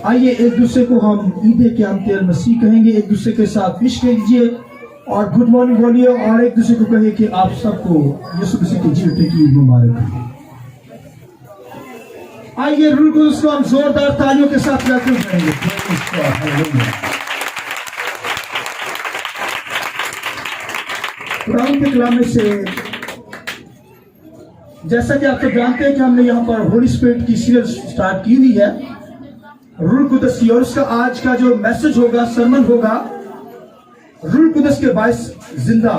آئیے ایک دوسرے کو ہم عید قیامت المسیح کہیں گے, ایک دوسرے کے ساتھ وش کیجیے اور گڈ مارننگ بولیے, اور ایک دوسرے کو کہے کہ آپ سب کو یسوع مسیح کے جی اٹھے کی عید مبارک. آئیے روح القدس کو ہم زوردار تالیوں کے ساتھ ویلکم کریں گے. قرآن کے کلام میں سے جیسا کہ آپ تو جانتے ہیں کہ ہم نے یہاں پر ہولی اسپرٹ کی سیریل سٹارٹ کی ہوئی ہے, روح القدس کی, اور اس کا آج کا جو میسج ہوگا, سرمن ہوگا, روح القدس کے باعث زندہ.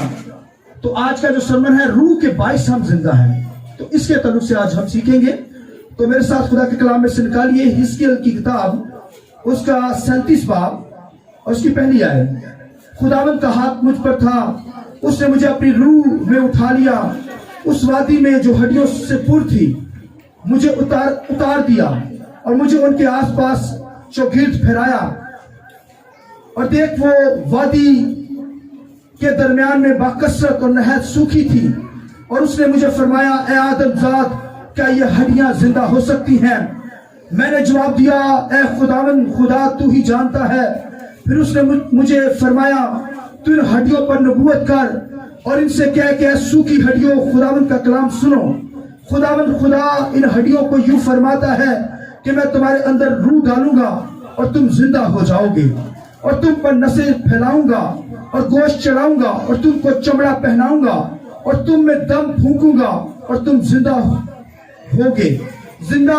تو آج کا جو سرمن ہے, روح کے باعث ہم زندہ ہیں, تو اس کے تعلق سے آج ہم سیکھیں گے. تو میرے ساتھ خدا کے کلام میں سے نکالیے حزقیل کی کتاب, اس کا 37 باب اور اس کی پہلی آیت. خداوند کا ہاتھ مجھ پر تھا, اس نے مجھے اپنی روح میں اٹھا لیا, اس وادی میں جو ہڈیوں سے پر تھی مجھے اتار دیا, اور مجھے ان کے آس پاس چوگرد پھیرایا, اور دیکھ وہ وادی کے درمیان میں باکثرت اور نہایت سوکھی تھی. اور اس نے مجھے فرمایا, اے آدم زاد, کیا یہ ہڈیاں زندہ ہو سکتی ہیں؟ میں نے جواب دیا, اے خداوند خدا, تو ہی جانتا ہے. پھر اس نے مجھے فرمایا, تو ان ہڈیوں پر نبوت کر اور ان سے کہہ کہ اے سوکھی ہڈیوں, خداوند کا کلام سنو. خداوند خدا ان ہڈیوں کو یوں فرماتا ہے کہ میں تمہارے اندر روح ڈالوں گا اور تم زندہ ہو جاؤ گے, اور تم پر نسیں پھیلاؤں گا اور گوشت چڑھاؤں گا, اور تم کو چمڑا پہناؤں گا, اور تم میں دم پھونکوں گا, اور تم زندہ ہوگے, زندہ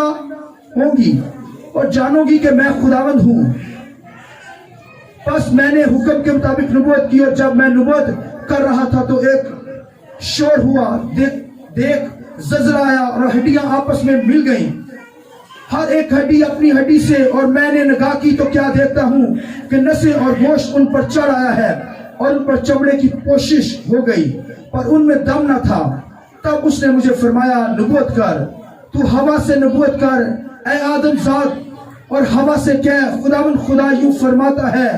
ہوگی اور جانو گی کہ میں خداوند ہوں. پس میں نے حکم کے مطابق نبوت کی, اور جب میں نبوت کر رہا تھا تو ایک شور ہوا, دیکھ زلزلہ آیا اور ہڈیاں آپس میں مل گئیں, ہر ایک ہڈی اپنی ہڈی سے. اور میں نے نگاہ کی تو کیا دیکھتا ہوں کہ نسیں اور گوشت ان پر چڑھ آیا ہے, اور ان پر چمڑے کی پوشش ہو گئی, پر ان میں دم نہ تھا. تب اس نے مجھے فرمایا, نبوت کر, تو ہوا سے نبوت کر, اے آدم زاد, اور ہوا سے کہہ, خداوند خدا یوں فرماتا ہے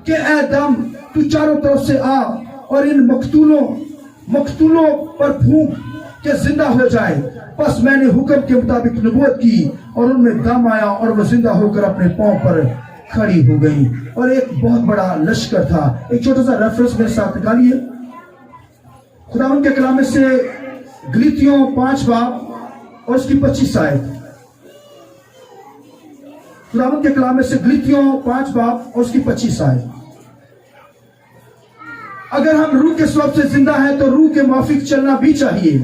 کہ اے دم, تو چاروں طرف سے آ اور ان مقتولوں پر پھونک کہ زندہ ہو جائے. پس میں نے حکم کے مطابق نبوت کی, اور ان میں دم آیا, اور وہ زندہ ہو کر اپنے پاؤں پر کھڑی ہو گئی. اور ایک بہت بڑا لشکر تھا. ایک چھوٹا سا ریفرنس میرے ساتھ نکالیے خداوند کے کلام میں سے, گلیتیوں 5 باب اور اس کی 25 آیت. خداوند کے کلام میں سے گلیتیوں 5 باب اور اس کی 25 آیت. اگر ہم روح کے سبب سے زندہ ہیں تو روح کے موافق چلنا بھی چاہیے.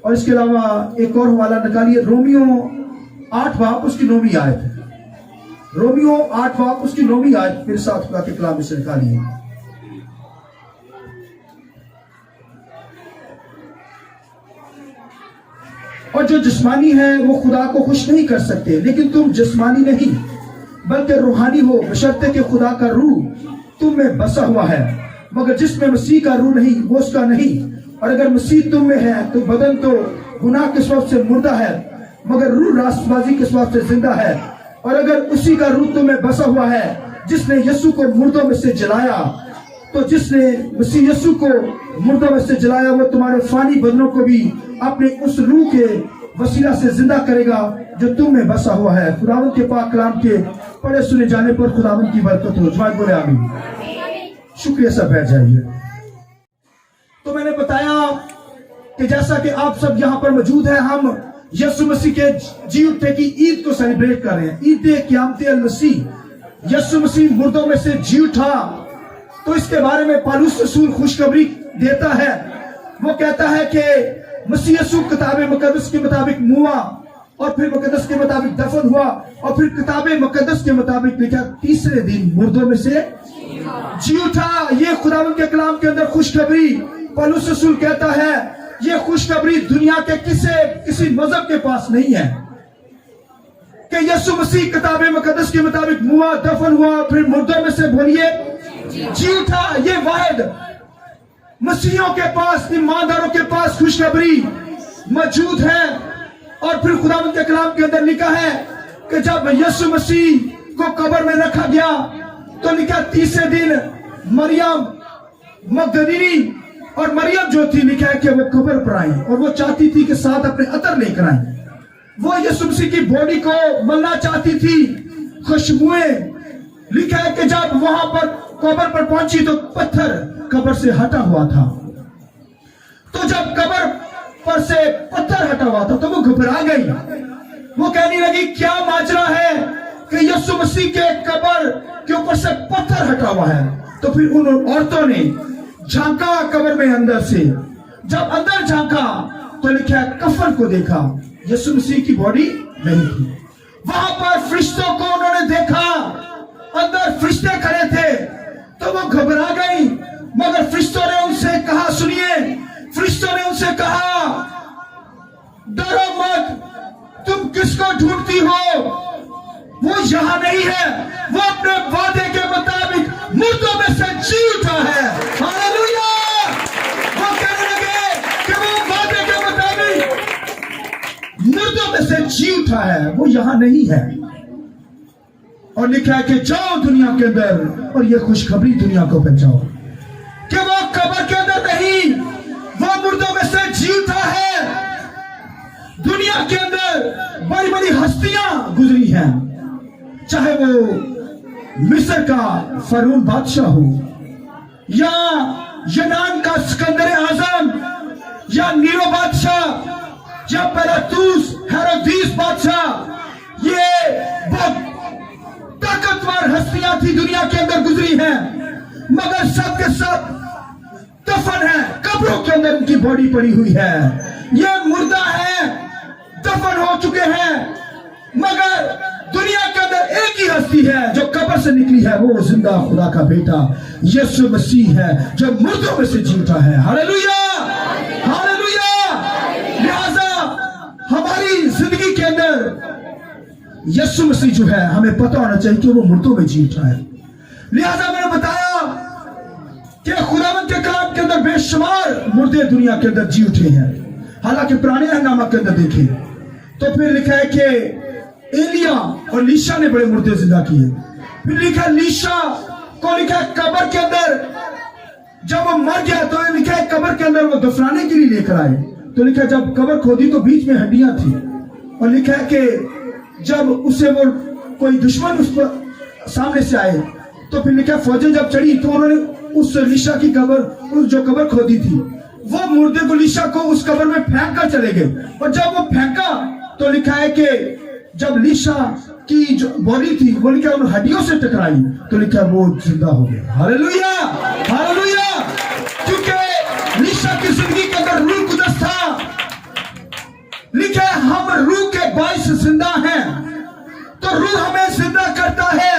اور اس کے علاوہ ایک اور حوالہ نکالیے, رومیو 8 باب اس کی 9ویں آیت. رومیو 8 باب اس کی 9ویں آیت میرے ساتھ خدا کے کلام میں سے نکالیے. اور جو جسمانی ہیں وہ خدا کو خوش نہیں کر سکتے, لیکن تم جسمانی نہیں بلکہ روحانی ہو, بشرطے کہ خدا کا روح تم میں بسا ہوا ہے. مگر جس میں مسیح کا روح نہیں وہ اس کا نہیں. اور اگر مسیح تم میں ہے تو بدن تو گناہ کے سبب سے مردہ ہے, مگر روح راست بازی کے سبب سے زندہ ہے. اور اگر اسی کا روح تم میں بسا ہوا ہے جس نے یسوع کو مردوں میں سے جلایا, تو جس نے مسیح یسوع کو مردوں میں سے جلایا وہ تمہارے فانی بدنوں کو بھی اپنے اس روح کے وسیلہ سے زندہ کرے گا جو تم میں بسا ہوا ہے. خداوند کے پاک کلام کے پڑھے سنے جانے پر خداوند کی برکت ہو. جماعت بولے آمین. شکریہ, سب بیٹھ جائیے. تو میں نے بتایا کہ جیسا کہ آپ سب یہاں پر موجود ہیں, ہم یسوع مسیح کے جی اٹھے کی عید کو سیلیبریٹ کر رہے ہیں, عید قیامت المسیح. یسوع مسیح مردوں میں سے جی اٹھا, تو اس کے بارے میں پالوس رسول خوشخبری دیتا ہے. وہ کہتا ہے کہ مسیح یسوع کتاب مقدس کے مطابق ہوا, اور پھر مقدس کے مطابق دفن ہوا, اور پھر کتاب مقدس کے مطابق لکھا تیسرے دن مردوں میں سے جی اٹھا. یہ خداوند کے کلام کے اندر خوشخبری پالوس رسول کہتا ہے, یہ خوشخبری دنیا کے کسی مذہب کے پاس نہیں ہے کہ یسوع مسیح کتاب مقدس کے مطابق ہوا, دفن ہوا, پھر مردوں میں سے بولیے جی اٹھا. یہ واحد مسیحیوں کے پاس, ایمانداروں کے پاس خوشخبری موجود ہے. اور پھر خداوند کے کلام کے اندر لکھا ہے کہ جب یسوع مسیح کو قبر میں رکھا گیا تو لکھا تیسرے دن مریم مگدلینی اور مریم جو تھی, لکھا ہے کہ وہ قبر پر آئی, اور وہ چاہتی تھی کہ ساتھ اپنے عطر لے کر آئیں. وہ یسوع مسیح کی باڈی کو ملنا چاہتی تھی, खुशबुएं, लिखा है कि जब वहां पर कब्र पर पहुंची तो पत्थर कब्र से हटा हुआ था। तो जब कब्र पर से पत्थर हटा हुआ था तो वो घबरा गई। वो कहने लगी क्या माजरा है कि यीशु मसीह के कब्र के ऊपर से पत्थर हटा हुआ है। तो फिर उन औरतों ने झांका कब्र में अंदर से। जब अंदर झांका तो लिखा है कफन को देखा, यीशु मसीह की बॉडी नहीं थी। वहां पर फरिश्तों को उन्होंने देखा, अंदर फरिश्ते खड़े थे तो वो घबरा गई। मगर फरिश्तों ने उनसे कहा, सुनिए, फरिश्तों ने उनसे कहा डरो मत, तुम किसको ढूंढती हो? वो यहां नहीं है, वो अपने वादे के मुताबिक मुर्दों में से जी उठा है। हालेलुया! वो कहने लगे कि वो वादे के मुताबिक मुर्दों में से जी उठा है, वो यहां नहीं है। और लिखा है कि जाओ दुनिया के अंदर और ये खुशखबरी दुनिया को पहुंचाओ कि वो कब्र के अंदर नहीं, वो मुर्दों में से जी उठा है। दुनिया के अंदर बड़ी बड़ी हस्तियां गुजरी हैं, चाहे वो मिस्र का फरून बादशाह हो, या यूनान का सिकंदर आजम, या नीरो बादशाह, या पिलातुस हेरोदेस बादशाह। ये बहुत ताकतवर हस्तियां थी दुनिया के अंदर गुजरी हैं, मगर सब के सब दफन है, कब्रों के अंदर उनकी बॉडी पड़ी हुई है। ये मुर्दा है, दफन हो चुके हैं। मगर दुनिया के अंदर एक ही हस्ती है जो कब्र से निकली है, वो जिंदा खुदा का बेटा यीशु मसीह है जो मुर्दों में से जी उठा है। हालेलुया! हालेलुया! लिहाजा हमारी जिंदगी के अंदर यीशु मसीह जो है, हमें पता होना चाहिए कि वो मुर्दों में जी उठा है। लिहाजा मैंने बताया कि खुदावंद के कलाम के अंदर बेशुमार मुर्दे दुनिया के अंदर जी उठे हैं। हालांकि पुराने हंगामा के अंदर देखें तो फिर लिखा है कि एलिया और लीशा ने बड़े मुर्दे जिंदा किए। फिर लिखा है लीशा को लिखा है कब्र के अंदर जब वो मर गया तो लिखा है कब्र के अंदर वो दफनाने के लिए लेकर आए। तो लिखा है जब कब्र खोदी तो बीच में हड्डियां थी। और लिखा है कि जब उसे वो कोई दुश्मन उस पर सामने से आए तो फिर लिखा है फौजें जब चढ़ी तो उन्होंने उस लीशा की कब्र, उस जो कब्र खोदी थी, वो मुर्दे को लीशा को उस कब्र में फेंक कर चले गए। और जब वो फेंका तो लिखा है कि जब लीशा की जो बॉडी थी वो लिखा उन हड्डियों से टकराई तो लिखा वो जिंदा हो गया। हालेलुया! हालेलुया! क्योंकि लीशा की जिंदगी के अंदर रूह कुदस था। लिखा है हम रूह के बाइस जिंदा हैं, तो रूह हमें जिंदा करता है।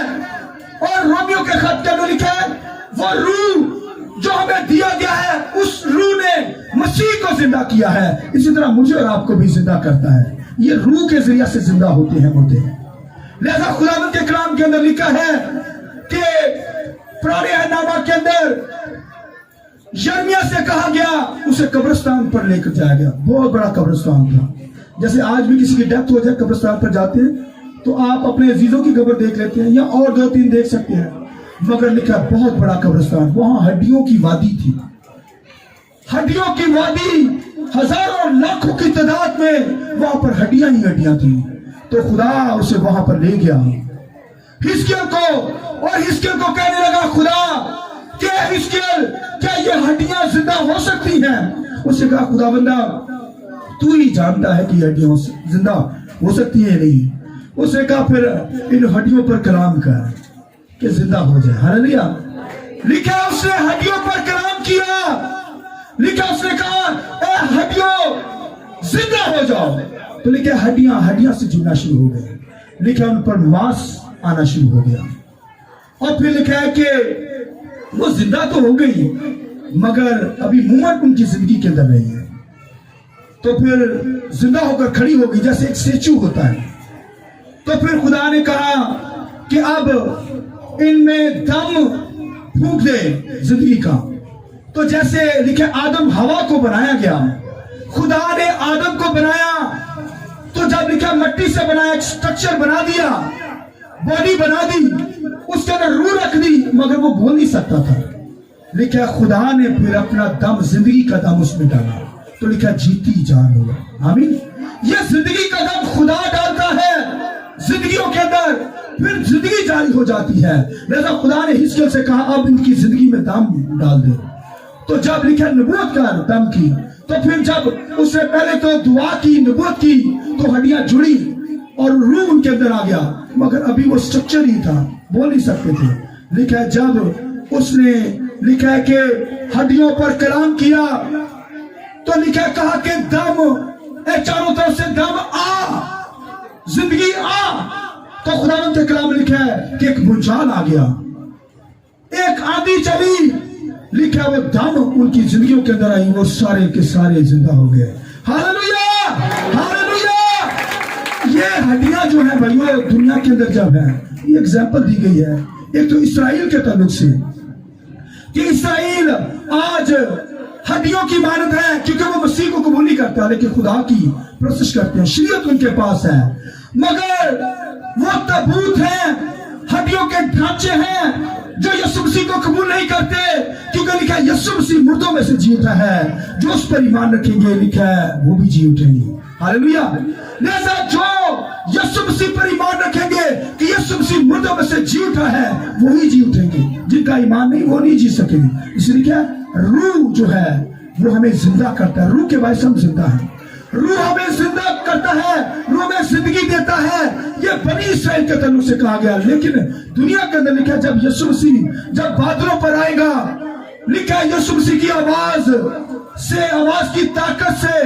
और रोमियो के खत के अंदर लिखा है वो रूह जो हमें दिया गया है, उस रूह ने मसीह को जिंदा किया है, इसी तरह मुझे और आपको भी जिंदा करता है। ये रूह के जरिए से जिंदा होते हैं मुर्दे। लिहाजा खुदावंद के कलाम के अंदर लिखा है कि पुराने हंगामा के अंदर यिर्मयाह से कहा गया, उसे कब्रिस्तान पर लेकर जाया गया। बहुत बड़ा कब्रिस्तान था। जैसे आज भी किसी की डेथ हो जाए कब्रिस्तान पर जाते हैं तो आप अपने अजीजों की कब्र देख लेते हैं या और 2-3 देख सकते हैं, मगर लिखा बहुत बड़ा कब्रिस्तान, वहां हड्डियों की वादी थी। हड्डियों की वादी, हजारों लाखों की तादाद में वहां पर हड्डियां ही हड्डियां थी। तो खुदा उसे वहां पर ले गया हिजकिय्याह को, और हिजकिय्याह को कहने लगा खुदा क्या हिजकिय्याह क्या ये हड्डियां जिंदा हो सकती हैं? उसे कहा खुदाबंदा तू ही जानता है कि हड्डियां जिंदा हो सकती है नहीं। उसे कहा फिर इन हड्डियों पर कलाम कर कि जिंदा हो जाए। हालेलुया! लिखा उसने हड्डियों पर कलाम किया। लिखा उसने कहा ए हड्डियों जिंदा हो जाओ। तो लिखा हड्डियां से जुड़ना शुरू हो गए। लिखा उन पर मांस आना शुरू हो गया। और फिर लिखा है कि वो जिंदा तो हो गई मगर अभी मूवमेंट उनकी जिंदगी के अंदर नहीं है। तो फिर जिंदा होकर खड़ी हो गई जैसे एक स्टेचू होता है। तो फिर खुदा ने कहा कि अब इनमें दम फूंक दे जिंदगी का। तो जैसे लिखे आदम हवा को बनाया गया, खुदा ने आदम को बनाया तो जब लिखा मट्टी से बनाया, एक स्ट्रक्चर बना दिया, बॉडी बना दी, उसके अंदर रूह रख दी, मगर वो बोल नहीं सकता था। लिखा खुदा ने फिर अपना दम, जिंदगी का दम उसमें डाला तो लिखा जीती जान हुआ। आमीन। ये जिंदगी का दम खुदा डालता है, जिंदगियों के अंदर फिर जिंदगी जारी हो जाती है। लिहाजा खुदा ने हिजकिय्याह से कहा अब इनकी जिंदगी में दम डाल दे। तो जब लिखा नबूवत का दम की, तो फिर जब उसने पहले तो दुआ की, नबूवत की, तो हड्डियां जुड़ी और रूह उनके अंदर आ गया, मगर अभी वो स्ट्रक्चर ही था, बोल नहीं सकते थे। लिखा है जब उसने लिखा है कि हड्डियों पर कलाम किया, तो लिखा है कहा कि दम चारों तरफ से दम आ, जिंदगी आ। तो खुदावंद के कलाम लिखा है कि एक भूचाल आ गया, एक आंधी चली, लिखा वो दम उनकी जिंदगियों के अंदर आई, वो सारे के सारे जिंदा हो गए। Hallelujah, hallelujah. ये हड्डियां जो है भाइयों दुनिया के अंदर जब है, ये एग्जाम्पल दी गई है एक तो इसराइल के ताल्लुक से कि इसराइल आज हड्डियों की मानत है क्योंकि वो मसीह को कबूल नहीं करता, लेकिन खुदा की प्रोसेस करते हैं, शरीयत उनके पास है, मगर वो ताबूत है, हड्डियों के ढांचे हैं जो यीशु मसीह को कबूल नहीं करते, क्योंकि लिखा है यीशु मसीह मुर्दों में से जी उठा है, जो उस पर ईमान रखेंगे लिखा है वो भी जी उठेंगे। हालेलुया। लिहाजा जो यीशु मसीह पर ईमान रखेंगे कि यीशु मसीह मुर्दों में से जी उठा है, वो ही जी उठेंगे, जिनका ईमान नहीं वो नहीं जी सकेंगे। इसलिए क्या रूह जो है वो हमें जिंदा करता है, रूह के वजह से हम जिंदा हैं, रूह हमें जिंदा करता है, रूह में जिंदगी देता है। ये बनी इस्राएल के तल्लु से कहा गया, लेकिन दुनिया के अंदर लिखा है जब यीशु मसीह जब बादलों पर आएगा, लिखा है यीशु मसीह की आवाज से, आवाज की ताकत से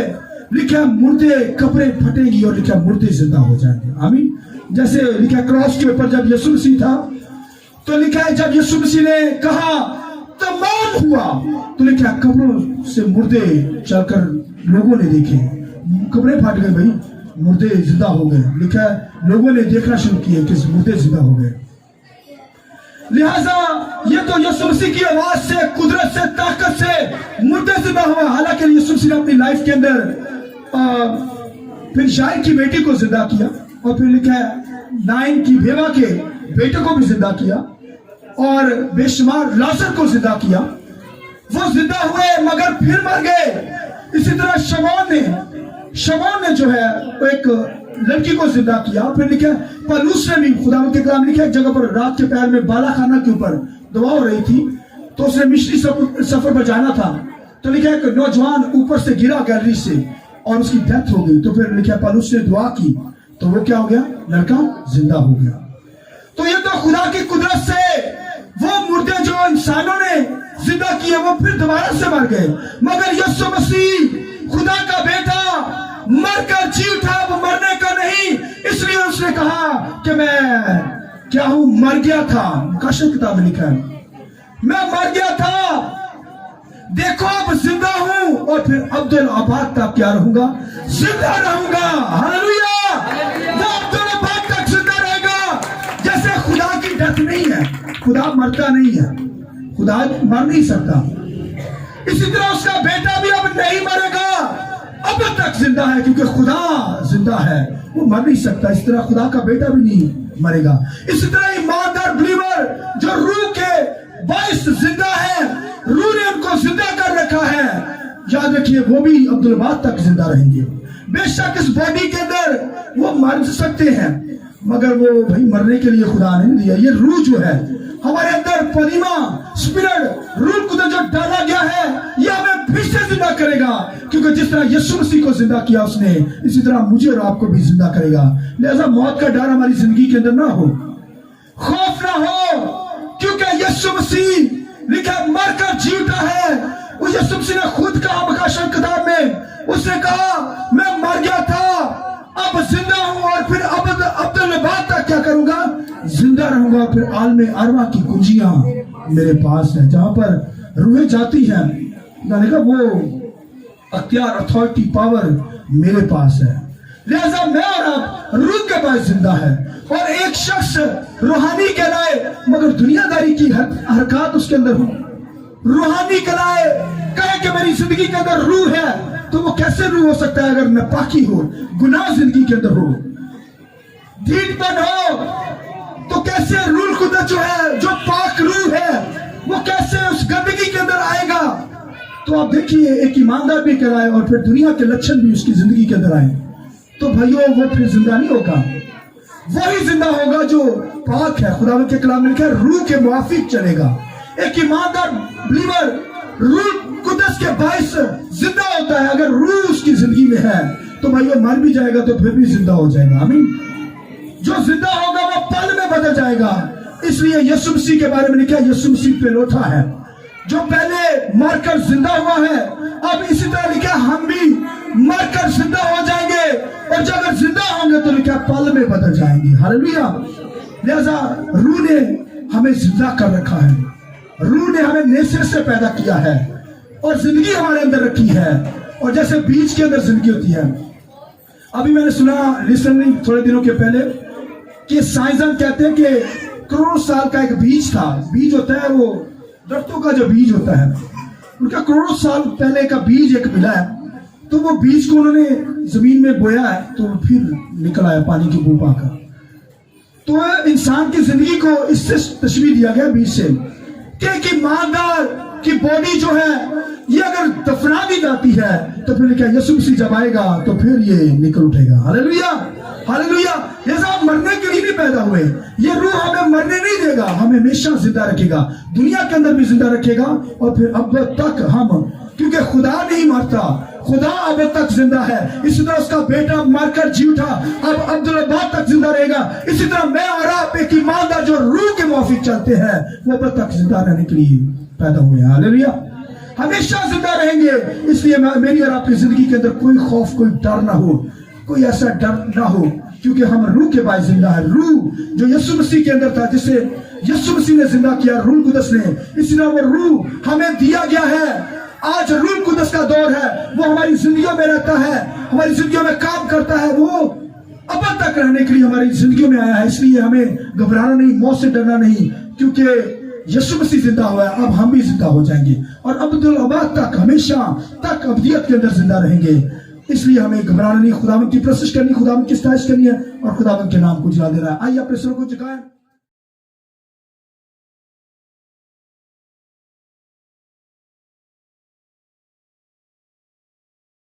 लिखा है मुर्दे कपड़े फटेंगी और लिखा मुर्दे जिंदा हो जाएंगे। आमीन। जैसे लिखा क्रॉस के ऊपर जब यीशु मसीह था, तो लिखा है जब यीशु मसीह ने कहा तमाम हुआ, तो लिखा कपड़ों से मुर्दे चलकर लोगों ने देखे, कपड़े फाट गए भाई, मुर्दे जिंदा हो गए। लिखा है लोगों ने देखना शुरू किए कि मुर्दे जिंदा हो गए। लिहाजा ये तो यीशु मसीह की आवाज से, कुदरत से, ताकत से मुर्दे जिंदा हुआ। हालांकि यीशु मसीह ने अपनी लाइफ के अंदर फिर शायर की बेटी को जिंदा किया, और फिर लिखा है नाइन की बेवा के बेटे को भी जिंदा किया, और बेशुमार लाजर को जिंदा किया। वो जिंदा हुए मगर फिर मर गए। इसी तरह शमौन ने जो है वो एक लड़की को जिंदा किया। फिर लिखा पलूस ने भी, खुदा के कलाम लिखा एक जगह पर रात के पैर में बाला खाना के ऊपर दुआ हो रही थी, तो उसने मिस्री सफर पर जाना था, तो लिखा एक नौजवान ऊपर से गिरा गैलरी से और उसकी डेथ हो गई। तो फिर लिखा पलूस ने दुआ की, तो वो क्या हो गया, लड़का जिंदा हो गया। तो ये तो खुदा की कुदरत से वो मुर्दे जो इंसानों ने जिंदा किए वो फिर दोबारा से मर गए, मगर यीशु मसीह खुदा का बेटा मरकर जी उठा, वो मरने का नहीं, इसलिए उसने कहा कि मैं क्या हूं, मर गया था। मुकाशर किताब में लिखा है मैं मर गया था, देखो अब जिंदा हूं, और फिर अब्दुल आबाद तक क्या रहूंगा, जिंदा रहूंगा। हालेलुया। वो अब्दुल आबाद तक जिंदा रहेगा। जैसे खुदा की डेथ नहीं है, खुदा मरता नहीं है, खुदा मर नहीं सकता, इसी तरह उसका बेटा भी अब नहीं मरेगा, अब तक जिंदा है, क्योंकि खुदा जिंदा है, वो मर नहीं सकता। इस तरह खुदा का बेटा भी नहीं मरेगा। इसी तरह ईमानदार बिलीवर जो रूह के बाइस जिंदा है, रूह ने उनको जिंदा कर रखा है, याद रखिए वो भी अब्दुल बाद तक जिंदा रहेंगे। बेशक इस बॉडी के अंदर वो मर सकते हैं, मगर वो भाई मरने के लिए खुदा ने दिया। ये रूह जो है हमारे अंदर, पनीमा स्पिरिट, रूह को जो डाला गया है, ये हमें फिर से जिंदा करेगा, क्योंकि जिस तरह यीशु मसीह को जिंदा किया उसने, इसी तरह मुझे और आपको भी जिंदा करेगा। लिहाजा मौत का डर हमारी जिंदगी के अंदर ना हो, खौफ ना हो, क्योंकि यीशु मसीह लिखा मरकर जी उठा है। वो यीशु मसीह ने खुद कहा मुकाशर किताब में, उसने कहा मैं मर गया था, अब जिंदा हूं, और फिर अब्दुल बाद तक क्या करूंगा, जिंदा रहूंगा। फिर आलमे अरवा की कुंजियां मेरे पास है, जहां पर रूहें जाती हैं, मैंने कहा वो अख्तियार, अथॉरिटी, पावर मेरे पास है। लिहाजा मैं और आप रूह के पास जिंदा है, और एक शख्स रूहानी कहलाए मगर दुनियादारी की हरकत उसके अंदर हो, रूहानी कहलाए, कहे कि मेरी जिंदगी के अंदर रूह है, तो वो कैसे रूह हो सकता है अगर नापाकी हो, गुनाह जिंदगी के अंदर हो, ढीठपन हो, तो कैसे रूह कुदरत जो है, जो पाक रूह है, वो कैसे उस गंदगी के अंदर आएगा। तो आप देखिए एक ईमानदार भी कराए और फिर दुनिया के लक्षण भी उसकी जिंदगी के अंदर आए, तो भाइयों वो फिर जिंदा नहीं होगा। वही जिंदा होगा जो पाक है। खुदा के कलाम में लिखा है रूह के मुआफिक चलेगा। एक ईमानदार बिलीवर रूह कुदस के बाइस जिंदा होता है। अगर रूह उसकी जिंदगी में है तो भाई वो मर भी जाएगा तो फिर भी जिंदा हो जाएगा। आमीन। जो जिंदा होगा वो पल में बदल जाएगा। इसलिए यीशु मसीह के बारे में लिखा है यीशु मसीह पे लौटा है जो पहले मरकर जिंदा हुआ है। अब इसी तरह लिखा हम भी मरकर जिंदा हो जाएंगे और जब अगर जिंदा होंगे तो लिखा पल में बदल जाएंगे। हालेलुया। लिहाजा रूह ने हमें जिंदा कर रखा है। रूह ने हमें नेचर से पैदा किया है और जिंदगी हमारे अंदर रखी है। और जैसे बीज के अंदर जिंदगी होती है, अभी मैंने सुना रिसेंटली थोड़े दिनों के पहले कि साइंसदान कहते हैं कि करोड़ों साल का एक बीज था। बीज होता है वो दरख्तों का जो बीज होता है, उनका करोड़ों साल पहले का बीज एक मिला है। तो वो बीज को उन्होंने जमीन में बोया है तो फिर निकल आया पानी की बूंद पाकर। तो इंसान की जिंदगी को इससे तशबीह दिया गया बीज से कि ईमानदार की बॉडी जो है ये अगर दफना दी जाती है तो फिर क्या यीशु मसीह जब आएगा तो फिर ये निकल उठेगा। हालेलुया। हालेलुया। जैसा हम मरने के लिए नहीं पैदा हुए, ये रूह हमें मरने नहीं देगा, हमें हमेशा जिंदा रखेगा, दुनिया के अंदर भी जिंदा रखेगा। और फिर अब तक हम, क्योंकि खुदा नहीं मरता, खुदा अब तक जिंदा है। इसी तरह उसका बेटा मरकर जी उठा, अब अब्दुल अब्बाद तक जिंदा रहेगा। इसी तरह मैं और आप एक ईमानदार जो रूह के मुआफिक चलते हैं वो अब तक जिंदा रहने के लिए पैदा हुए हैं। हालेलुया। हमेशा जिंदा रहेंगे। इसलिए मेरी और आपकी जिंदगी के अंदर कोई खौफ, कोई डर ना हो, कोई ऐसा डर ना हो, क्योंकि हम रूह के बाद जिंदा है। रूह जो यीशु मसीह के अंदर था, जिसे यीशु मसीह ने जिंदा किया रूह कुदस ने, इसी तरह वो रूह हमें दिया गया है। आज रूह कुदस का दौर है, वो हमारी जिंदगियों में रहता है, हमारी जिंदगियों में काम करता है। वो अब तक रहने के लिए हमारी जिंदगियों में आया है। इसलिए हमें घबराना नहीं, मौत से डरना नहीं, क्योंकि यीशु मसीह जिंदा हुआ है। अब हम भी जिंदा हो जाएंगे और अब्दुल अब्बाद तक, हमेशा तक अब्दियत के अंदर जिंदा रहेंगे। इसलिए हमें घबराना नहीं, खुदावंद की प्रशंसा करनी, खुदावंद की स्तुति करनी है और खुदावंद के नाम को जला देना है। आइए अपने सिरों को झुकाएं।